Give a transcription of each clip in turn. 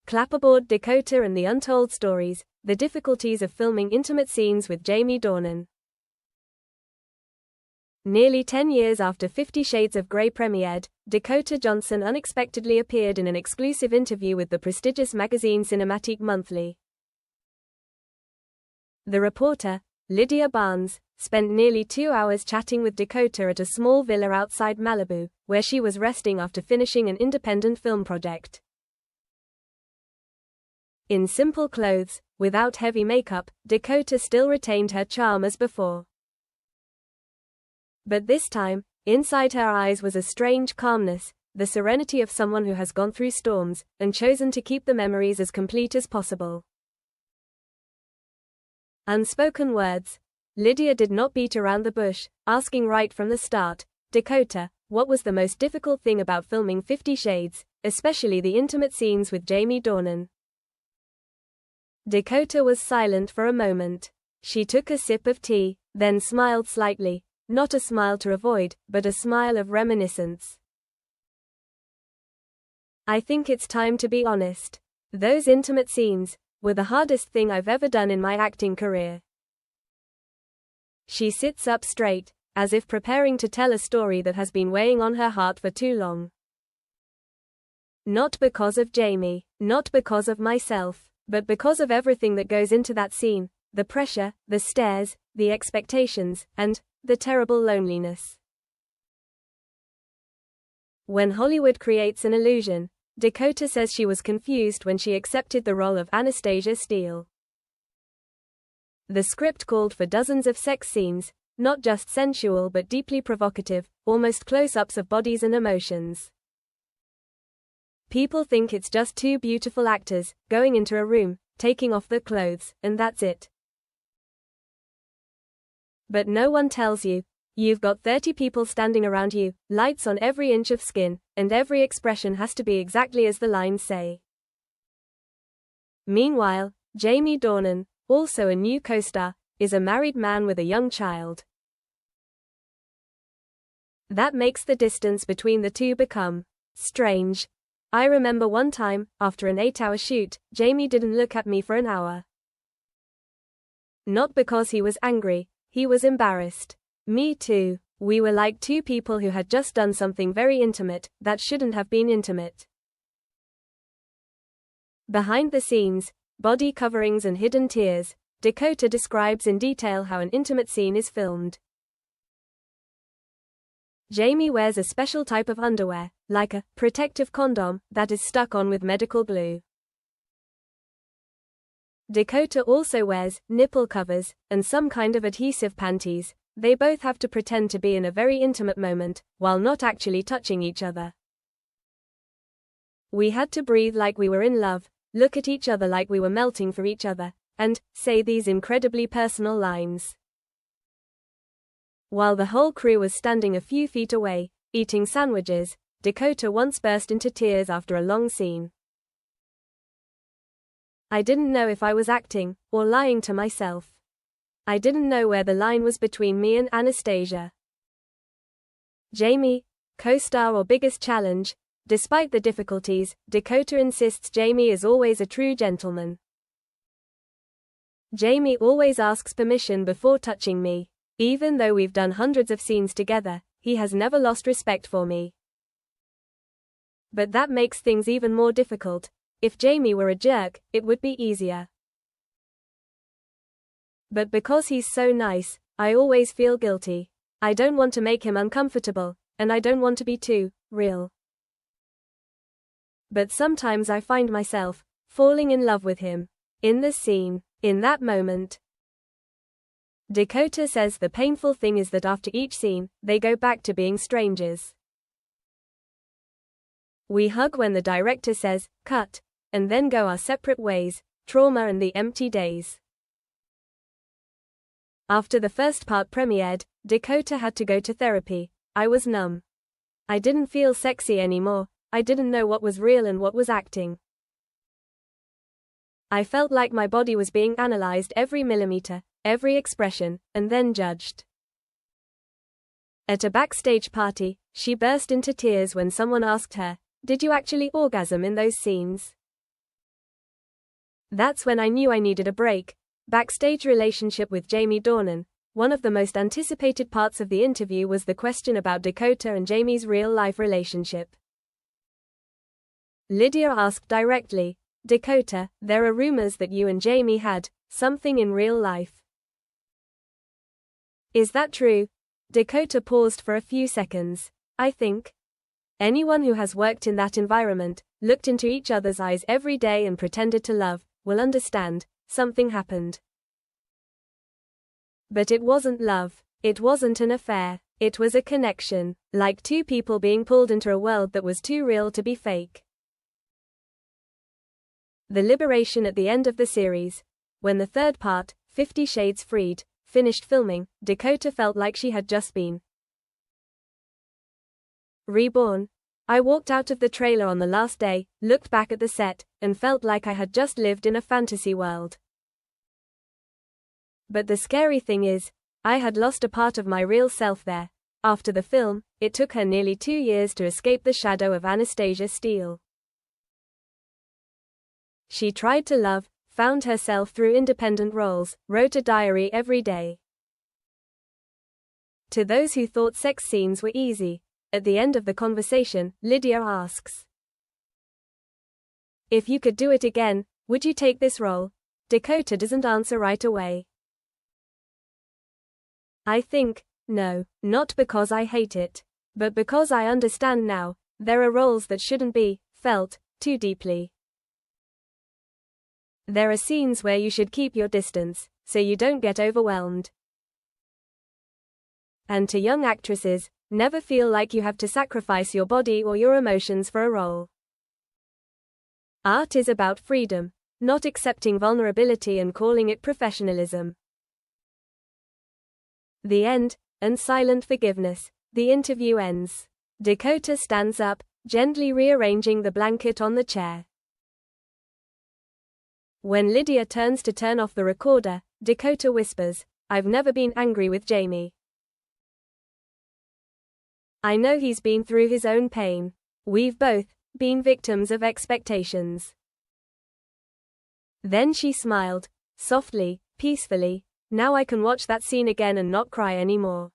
Clapperboard, Dakota and the Untold Stories, the difficulties of filming intimate scenes with Jamie Dornan. Nearly 10 years after 50 Shades of Grey premiered, Dakota Johnson unexpectedly appeared in an exclusive interview with the prestigious magazine Cinematique Monthly. The reporter, Lydia Barnes, spent nearly 2 hours chatting with Dakota at a small villa outside Malibu, where she was resting after finishing an independent film project. In simple clothes, without heavy makeup, Dakota still retained her charm as before. But this time, inside her eyes was a strange calmness, the serenity of someone who has gone through storms, and chosen to keep the memories as complete as possible. Unspoken words. Lydia did not beat around the bush, asking right from the start, "Dakota, what was the most difficult thing about filming 50 Shades, especially the intimate scenes with Jamie Dornan?" Dakota was silent for a moment. She took a sip of tea, then smiled slightly, not a smile to avoid, but a smile of reminiscence. "I think it's time to be honest. Those intimate scenes were the hardest thing I've ever done in my acting career." She sits up straight, as if preparing to tell a story that has been weighing on her heart for too long. "Not because of Jamie, not because of myself, but because of everything that goes into that scene, the pressure, the stares, the expectations, and the terrible loneliness." When Hollywood creates an illusion, Dakota says she was confused when she accepted the role of Anastasia Steele. The script called for dozens of sex scenes, not just sensual but deeply provocative, almost close-ups of bodies and emotions. "People think it's just two beautiful actors going into a room, taking off their clothes, and that's it. But no one tells you, you've got 30 people standing around you, lights on every inch of skin, and every expression has to be exactly as the lines say." Meanwhile, Jamie Dornan, also a new co-star, is a married man with a young child. That makes the distance between the two become strange. "I remember one time, after an 8-hour shoot, Jamie didn't look at me for an hour. Not because he was angry, he was embarrassed. Me too. We were like two people who had just done something very intimate, that shouldn't have been intimate." Behind the scenes, body coverings and hidden tears, Dakota describes in detail how an intimate scene is filmed. Jamie wears a special type of underwear, like a protective condom, that is stuck on with medical glue. Dakota also wears nipple covers and some kind of adhesive panties. They both have to pretend to be in a very intimate moment, while not actually touching each other. "We had to breathe like we were in love, look at each other like we were melting for each other, and say these incredibly personal lines." While the whole crew was standing a few feet away, eating sandwiches, Dakota once burst into tears after a long scene. "I didn't know if I was acting, or lying to myself. I didn't know where the line was between me and Anastasia." Jamie, co-star or biggest challenge? Despite the difficulties, Dakota insists Jamie is always a true gentleman. "Jamie always asks permission before touching me. Even though we've done hundreds of scenes together, he has never lost respect for me. But that makes things even more difficult. If Jamie were a jerk, it would be easier. But because he's so nice, I always feel guilty. I don't want to make him uncomfortable, and I don't want to be too real. But sometimes I find myself falling in love with him. In the scene, in that moment." Dakota says the painful thing is that after each scene, they go back to being strangers. "We hug when the director says, 'Cut,' and then go our separate ways, trauma and the empty days." After the first part premiered, Dakota had to go to therapy. "I was numb. I didn't feel sexy anymore. I didn't know what was real and what was acting. I felt like my body was being analyzed every millimeter, every expression, and then judged." At a backstage party, she burst into tears when someone asked her, "Did you actually orgasm in those scenes?" That's when I knew I needed a break. Backstage relationship with Jamie Dornan. One of the most anticipated parts of the interview was the question about Dakota and Jamie's real-life relationship. Lydia asked directly, "Dakota, there are rumors that you and Jamie had something in real life. Is that true?" Dakota paused for a few seconds. "I think anyone who has worked in that environment, looked into each other's eyes every day and pretended to love, will understand, something happened. But it wasn't love. It wasn't an affair. It was a connection, like two people being pulled into a world that was too real to be fake." The liberation at the end of the series. When the third part, 50 Shades Freed, finished filming, Dakota felt like she had just been reborn. "I walked out of the trailer on the last day, looked back at the set, and felt like I had just lived in a fantasy world. But the scary thing is, I had lost a part of my real self there." After the film, it took her nearly 2 years to escape the shadow of Anastasia Steele. She tried to love, found herself through independent roles, wrote a diary every day. To those who thought sex scenes were easy, at the end of the conversation, Lydia asks, "If you could do it again, would you take this role?" Dakota doesn't answer right away. "I think, no, not because I hate it, but because I understand now, there are roles that shouldn't be felt too deeply. There are scenes where you should keep your distance, so you don't get overwhelmed. And to young actresses, never feel like you have to sacrifice your body or your emotions for a role. Art is about freedom, not accepting vulnerability and calling it professionalism." The end, and silent forgiveness. The interview ends. Dakota stands up, gently rearranging the blanket on the chair. When Lydia turns to turn off the recorder, Dakota whispers, "I've never been angry with Jamie. I know he's been through his own pain. We've both been victims of expectations." Then she smiled, softly, peacefully. "Now I can watch that scene again and not cry anymore.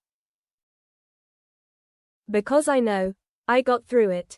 Because I know I got through it."